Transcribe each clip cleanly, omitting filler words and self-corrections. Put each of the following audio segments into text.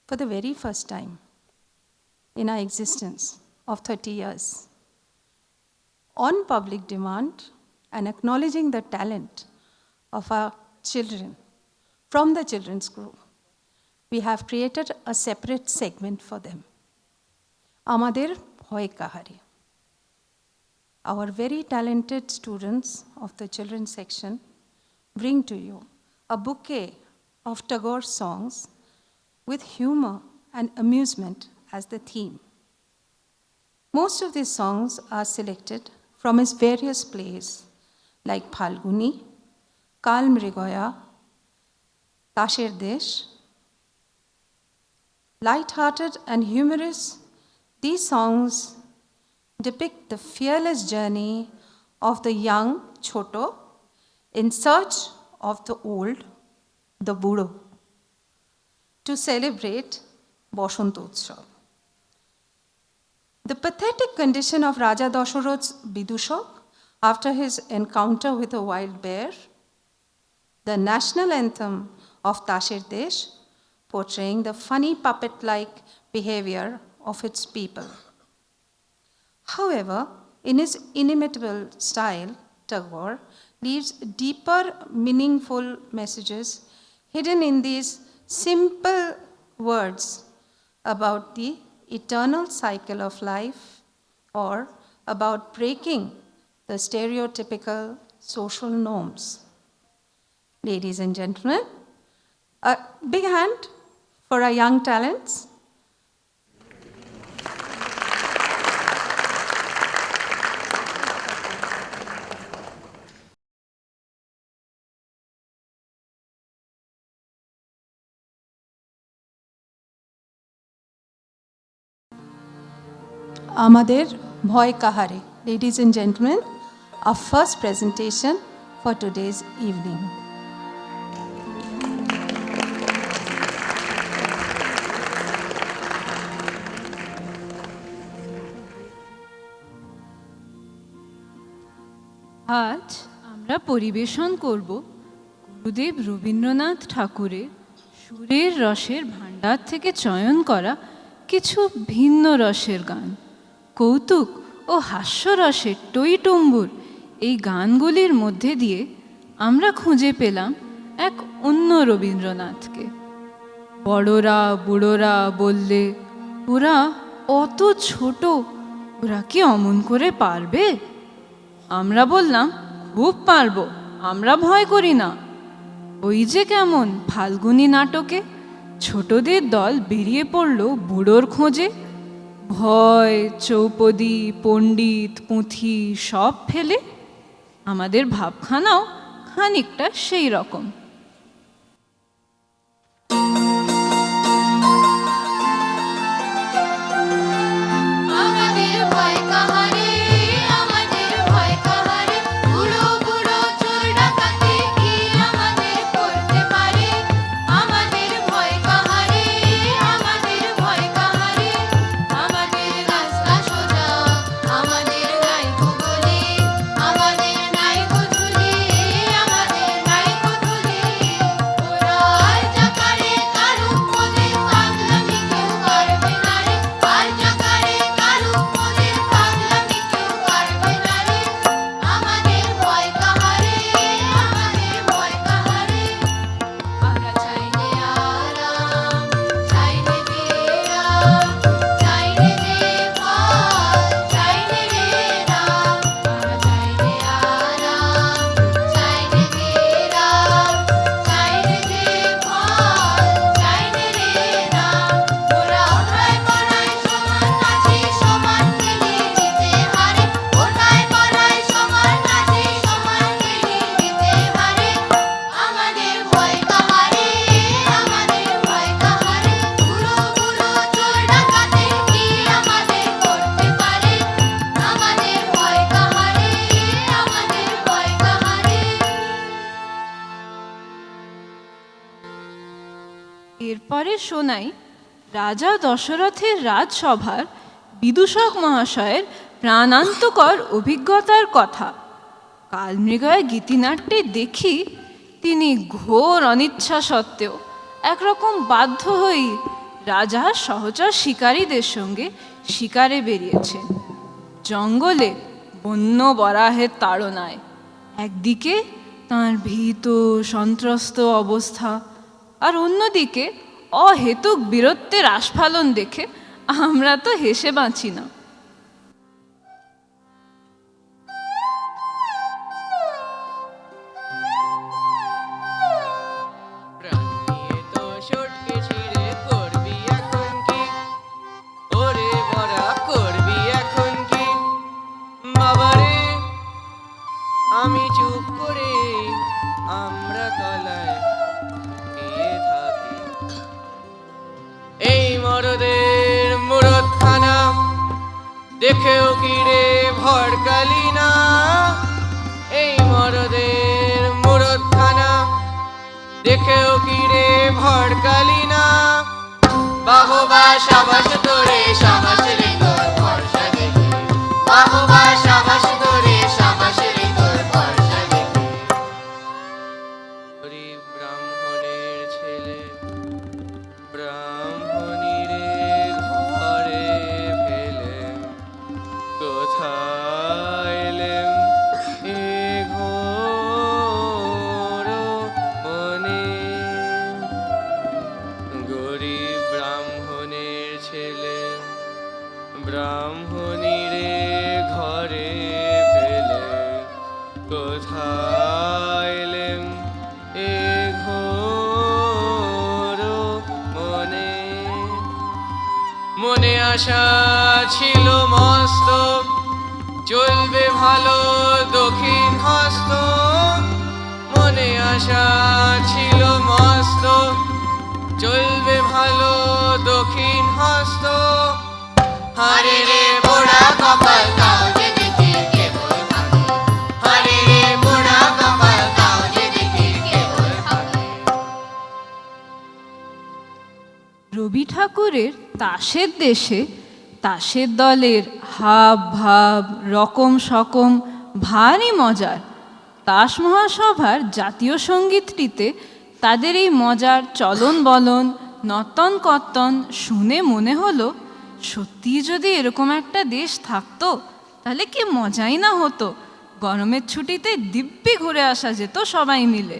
for the very first time in our existence of 30 years, on public demand and acknowledging the talent of our children from the children's group, we have created a separate segment for them. Amader Bhoy Kahare. Our very talented students of the children's section bring to you a bouquet of Tagore songs with humor and amusement as the theme. Most of these songs are selected from his various plays like Phalguni, Kal Mrigoya, Tasher Desh. Light-hearted and humorous, these songs depict the fearless journey of the young Choto in search of the old, the Budo, to celebrate Bashant Utsav. The pathetic condition of Raja Dasharatha's Vidushak after his encounter with a wild bear, the national anthem of Tasher Desh portraying the funny puppet-like behavior of its people. However, in his inimitable style, Tagore leaves deeper, meaningful messages hidden in these simple words about the eternal cycle of life or about breaking the stereotypical social norms. Ladies and gentlemen, a big hand for our young talents. Amader Bhoy Kahare. Ladies and gentlemen, our first presentation for today's evening. আজ আমরা পরিবেশন করব গুরুদেব রবীন্দ্রনাথ ঠাকুরের সুরের রসের ভাণ্ডার থেকে চয়ন করা কিছু ভিন্ন রসের গান। কৌতুক ও হাস্যরসের টইটুম্বুর এই গানগুলির মধ্যে দিয়ে আমরা খুঁজে পেলাম এক অন্য রবীন্দ্রনাথকে। বড়রা বুড়োরা বললে, ওরা অত ছোট, ওরা কি অমন করে পারবে? আমরা বললাম, খুব পারবো, আমরা ভয় করি না। ওই যে কেমন ফাল্গুনী নাটকে ছোটদের দল বেরিয়ে পড়ল বুড়োর খোঁজে, ভয়, চৌপদী, পণ্ডিত, পুঁথি সব ফেলে। আমাদের ভাবখানাও খানিকটা সেই রকম। এরপরে শোনাই রাজা দশরথের রাজসভার বিদূষক মহাশয়ের প্রাণান্তকর অভিজ্ঞতার কথা। কালমৃগয়া গীতিনাট্যে দেখি তিনি ঘোর অনিচ্ছা সত্ত্বেও একরকম বাধ্য হয়েই রাজা সহচর শিকারীদের সঙ্গে শিকারে বেরিয়েছেন। জঙ্গলে বন্য বরাহের তাড়নায় একদিকে তাঁর ভীত সন্ত্রস্ত অবস্থা, আর অন্যদিকে অহেতুক বীরত্বের আস্ফালন দেখে আমরা তো হেসে বাঁচি না। আমি চুপ করে আমরা তলায় গিয়ে থাকি। এই মরদের মুরদখানা দেখেও কি রে ভড়কালি না? এই মরদের মুরদখানা দেখেও কি রে ভড়কালি না? বাহবা সাবাস তোরে, সাবাস রে তোর ভরসা দেখে। বাহবা সাবাস তোরে, সাবাস রে তোর ভরসা দেখে। গরিব ব্রাহ্মণের ছেলে ব্রাহ্মণীরে ঘরে ফেলে কোথায় এলেম এ ঘোর মনে? গরিব ব্রাহ্মণের ছেলে ব্রাহ্মণীরে ঘরে ফেলে কোথায় এলেম এ ঘোর মনে? মনে আশা ছিল মস্ত, চলবে ভালো দক্ষিণ হস্ত। মনে আশা ছিল মস্ত, চলবে ভালো দক্ষিণ হস্ত। হারে রে পোড়া কপাল, তাও যে দেখি কেবল ভাঙে। হারে রে পোড়া কপাল, তাও যে দেখি কেবল ভাঙে। রবি ঠাকুরের তাসের দেশে তাসের দলের হাব ভাব রকম সকম ভারী মজার। তাস মহাসভার জাতীয় সঙ্গীতটিতে তাদের এই মজার চলন বলন নর্তন কর্তন শুনে মনে হলো, সত্যি যদি এরকম একটা দেশ থাকতো তাহলে কি মজাই না হতো। গরমের ছুটিতে দিব্যি ঘুরে আসা যেত সবাই মিলে।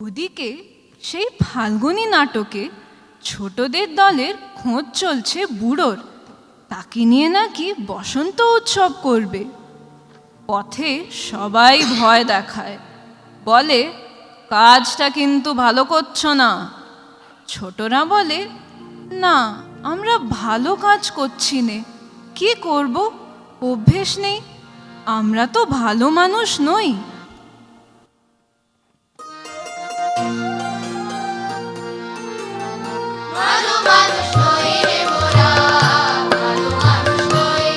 ওদিকে সেই ফাল্গুনী নাটকে ছোটদের দলের খোঁজ চলছে বুড়োর। তাকে নিয়ে নাকি বসন্ত উৎসব করবে। পথে সবাই ভয় দেখায়, বলে কাজটা কিন্তু ভালো করছো না। ছোটরা বলে, না আমরা ভালো কাজ করছি নে, কি করব, অভ্যেস নেই। আমরা তো ভালো মানুষ নই। ভালো মানুষ নই রে মোরা, ভালো মানুষ নই।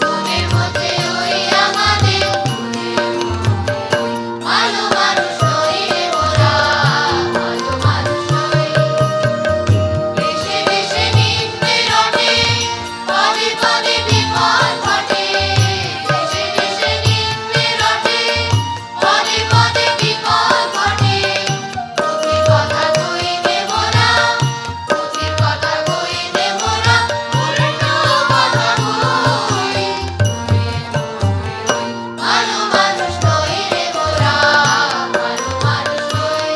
মনের মধ্যে ওই আমাদের ভালো মানুষ নই রে মোরা, ভালো মানুষ নই। বেশে বেশে নিন্দে রটে, পদে পদে বিপদ ঘটে। বেশে বেশে নিন্দে রটে, পদে পদে বিপদ ঘটে। মুখের কথা কইতে মোরা, মুখের কথা কইতে মোরা, উল্টো কথা কই। ভালো মানুষ নই রে মোরা, ভালো মানুষ নই।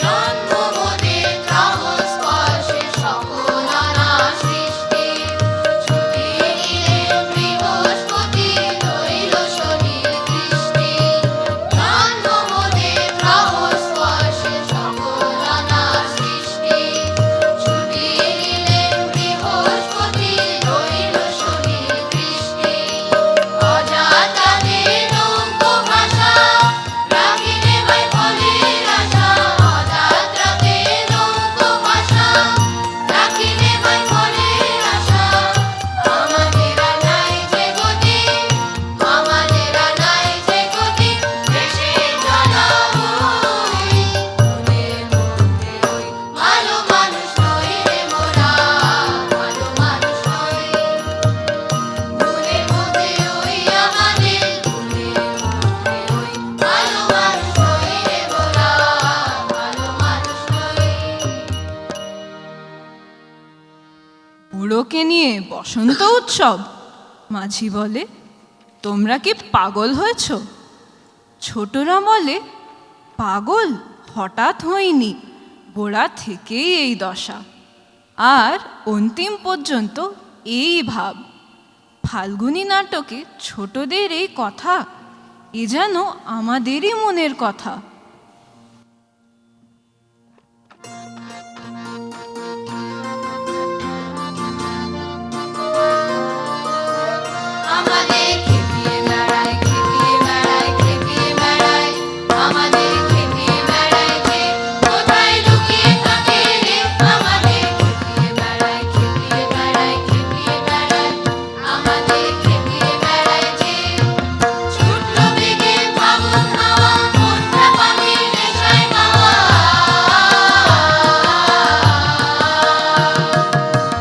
জন্ম মোদের গ্রহ স্পর্শে সকল নানা সৃষ্টি। ছুটি নিলেন বৃহস্পতি, রইল শনির দৃষ্টি। জন্ম মোদের গ্রহ স্পর্শে সকল নানা সৃষ্টি। ছুটি নিলেন বৃহস্পতি, রইল শনির দৃষ্টি। অজাতাদের নৌকো ভাষা, রাখিলে ভাই ফলের আশা। অজাতাদের নৌকো ভাষা, রাখিলে ভাই ফলের আশা। আমাদের আর নাই যে গতি, আমাদের আর নাই যে গতি, দেশের জ্বালা হই। মনের মধ্যে ওই ভালো মানুষ নই রে মোরা, ভালো মানুষ নই। মনের মধ্যে ওই আমাদের, মনের মধ্যে ওই ভালো মানুষ নই রে মোরা, ভালো মানুষ নই। বুড়োকে নিয়ে বসন্ত উৎসব? মাঝি বলে, তোমরা কি পাগল হয়েছ? ছোটরা বলে, পাগল হঠাৎ হয়নি, গোড়া থেকেই এই দশা। আর অন্তিম পর্যন্ত এই ভাব। ফাল্গুনী নাটকে ছোটদের এই কথা, এ যেন আমাদেরই মনের কথা। আমাদের খেপিয়ে বেড়ায়, খেপিয়ে বেড়ায়, খেপিয়ে বেড়ায়। আমাদের খেপিয়ে বেড়ায় যে, কোথায় লুকিয়ে থাকে রে? আমাদের খেপিয়ে বেড়ায়, খেপিয়ে বেড়ায়, খেপিয়ে বেড়ায়। আমাদের খেপিয়ে বেড়ায় যে, ছুটলো বেগে ফাগুন হাওয়া, কোনটা পাখির নেশায় গাওয়া।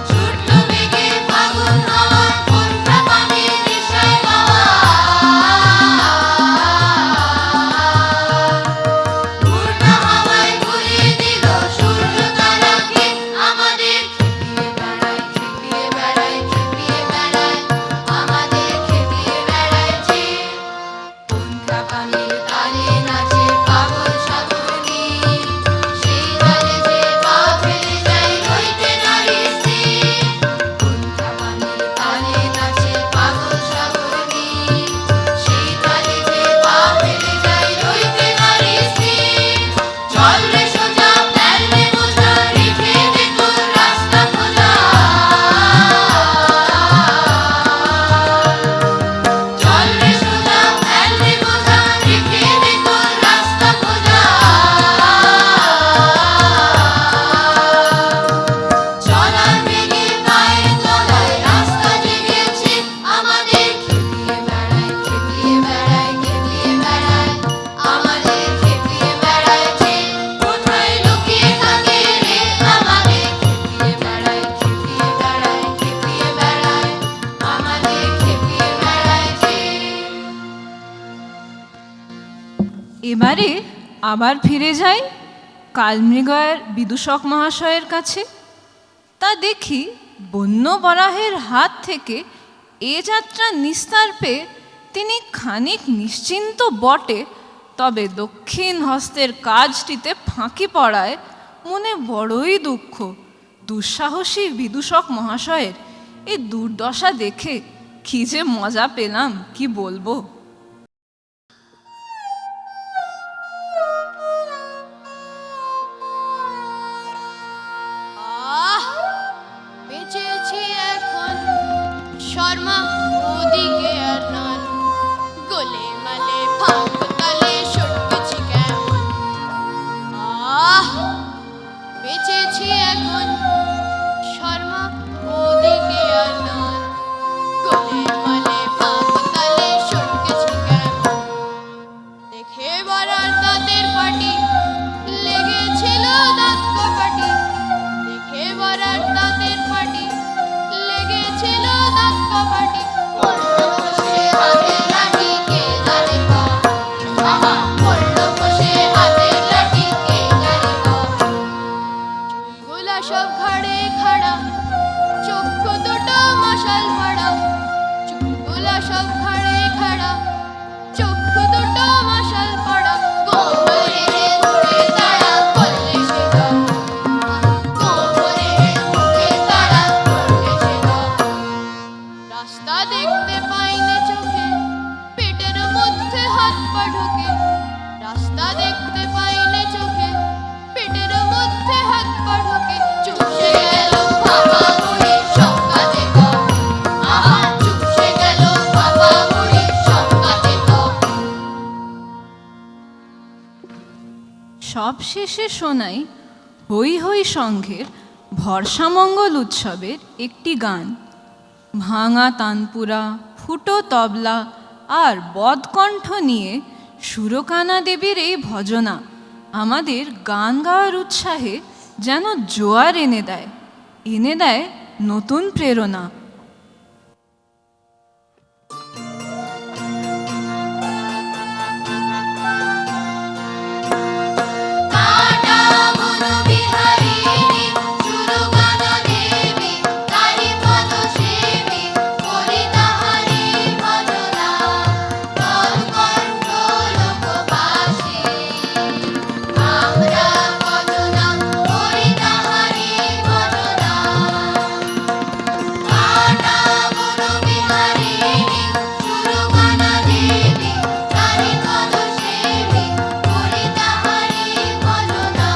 ছুটলো বেগে ফাগুন হাওয়া, কোনটা পাখির নেশায় গাওয়া। ঘূর্ণা হাওয়ায় ঘুরিয়ে দিল সূর্য তারাকে। আমাদের খেপিয়ে বেড়ায়, খেপিয়ে বেড়ায়, খেপিয়ে বেড়ায়। আমাদের খেপিয়ে বেড়ায় যে, কোনটা পাখির তালে নাচে পাগল সাধুনি। সেই তালে যে পা ফেলে যায়, রইতে নারী স্থির। কোনটা পাখির তালে নাচে পাগল সাধুনি। সেই তালে যে পা ফেলে যায়, রইতে নারী স্থির। চল রে সোজা, ফেল রে বোঝা, রেখে দে তোর রাস্তা খোঁজা। চল রে সোজা, ফেল রে বোঝা, রেখে দে তোর রাস্তা খোঁজা। চলার বেগে পায়ের তলায় রাস্তা জেগেছে। আমাদের খেপিয়ে বেড়ায়, খেপিয়ে বেড়ায়, খেপিয়ে বেড়ায়। আমাদের খেপিয়ে বেড়ায় যে, কোথায় লুকিয়ে থাকে রে? আমাদের খেপিয়ে বেড়ায়, খেপিয়ে বেড়ায়, খেপিয়ে বেড়ায়। আমাদের খেপিয়ে বেড়ায় যে। এবারে আবার ফিরে যাই কালমৃগয়ের বিদূষক মহাশয়ের কাছে। তা দেখি বন্য বরাহের হাত থেকে এ যাত্রা নিস্তার পেয়ে তিনি খানিক নিশ্চিন্ত বটে, তবে দক্ষিণ হস্তের কাজটিতে ফাঁকি পড়ায় মনে বড়ই দুঃখ। দুঃসাহসী বিদূষক মহাশয়ের এই দুর্দশা দেখে কি যে মজা পেলাম, কি বলবো। বেঁচেছি এখন শর্মা, ওদিকে আর সবশেষে শোনাই হৈ হৈ সংঘের ভরসামঙ্গল উৎসবের একটি গান। ভাঙা তানপুরা, ফুটো তবলা আর বদকণ্ঠ নিয়ে সুরকানা দেবীর এই ভজনা আমাদের গান গাওয়ার উৎসাহে যেন জোয়ার এনে দেয় নতুন প্রেরণা। কাটা বনবিহারিণী সুরগানা দেবী তারি পদ সেবী করি তাহারি ভজনা তৎকণ্ঠ লোকবাসী আমরা ভজনা করি তাহারি ভজনা কাটা বনবিহারিণী সুরগানা দেবী তারি পদ সেবী করি তাহারি ভজনা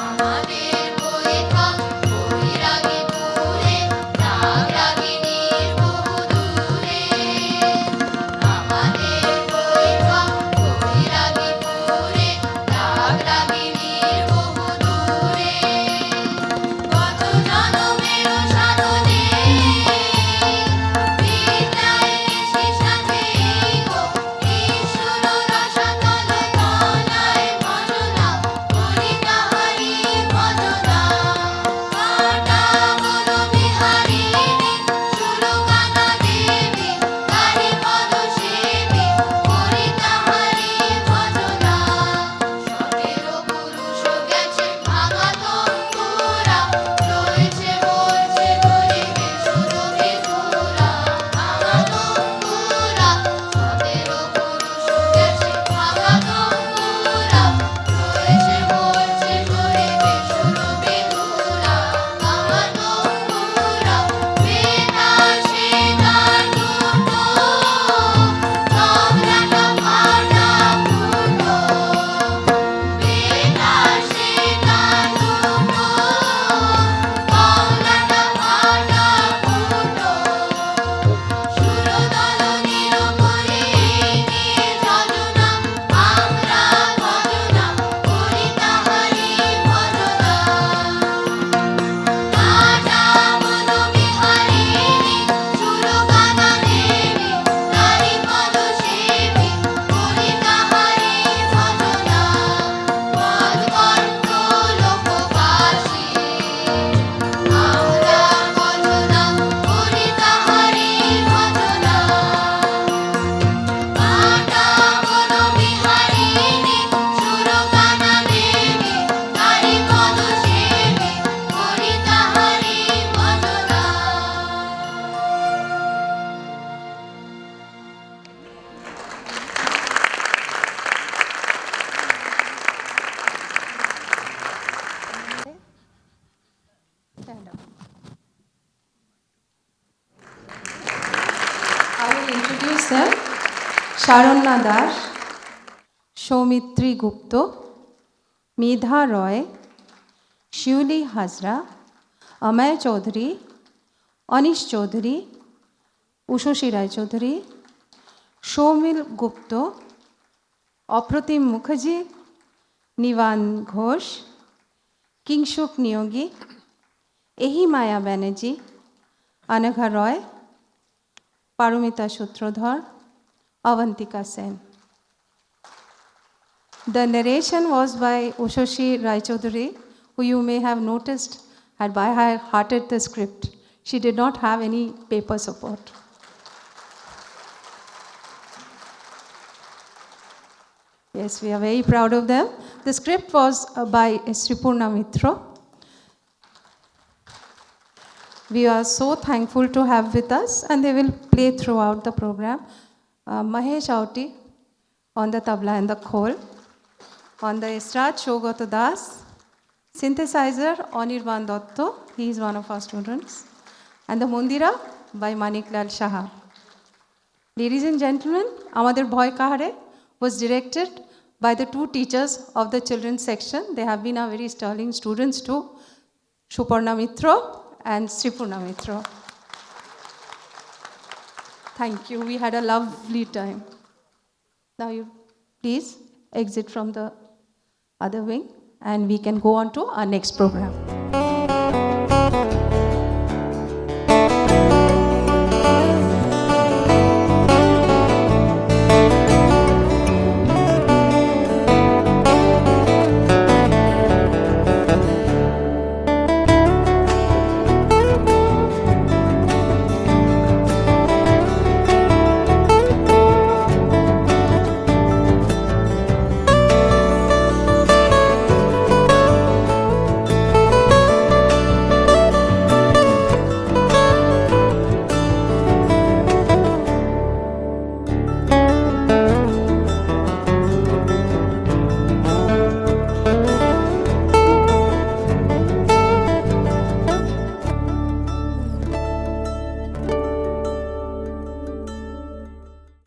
আমাদের বৈঠক বৈরাগীপুরে রাগ রাগিনীর বহু দূরে আমাদের বৈঠক বৈরাগীপুরে রাগ রাগিনীর বহু দূরে কত জনমের সাধনে বিদ্যায় নিশি সাথে গো ঈশ্বর রসাতল তলায় ভজনা করি তাহারি ভজনা কাটা বনবিহারিণী সুরগানা দেবী তারি পদ সেবী করি তাহারি ভজনা 17 পুরুষ গেছে ভাঙা তম্বুরা রয়েছে বলছে গরিবে সুরভি ধুরা ভাঙা তম্বুরা 17 পুরুষ গেছে ভাঙা তম্বুরা রয়েছে বলছে গরিবে সুরভি ধুরা ভাঙা তম্বুরা বেতা সেতার দুটো তবলাটা ফাটা ফুটো বেতা সেতার দুটো তবলাটা ফাটা ফুটো সুরদল নিরবরে নিয়ে যজনা আমরা ভজনা করি তাহারি ভজনা কাটা বনবিহারিণী সুরগানা দেবী তারি পদ সেবী করি তাহারি ভজনা পদকণ্ঠ লোকবাসী আমরা ভজনা করি তাহারি ভজনা কাটা বনবিহারিণী সুরগানা দেবী তারি পদ সেবী করি তাহারি ভজনা Stand up. I will introduce them. Sharanya Das, Shaumitri Gupta, Medha Roy, Shuli Hazra, Amay Chaudhary, Anish Chaudhary, Ushoshi Rai Chaudhary, Shomil Gupta, Apratim Mukherjee, Nivan Ghosh, Kingshuk Niyogi, Ehi Maya Banerjee, Anagha Roy, Paromita Sutrodhar, Avantika Sen. The narration was by Ushoshi Rai Chaudhary, who you may have noticed had by hearted the script. She did not have any paper support. Yes, we are very proud of them. The script was by Sripurna Mitra. We are so thankful to have with us, and they will play throughout the program. Mahesh Auti on the tabla and the khol. On the estrad, Shogata Das. Synthesizer, Anirban Dotto. He is one of our students. And the Mundira by Maniklal Shaha. Ladies and gentlemen, Amader Bhoy Kahare was directed by the two teachers of the children's section. They have been our very sterling students too, Shuparna Mitra and Sripurna Mitra. Thank you. We had a lovely time. Now you please exit from the other wing, and we can go on to our next program.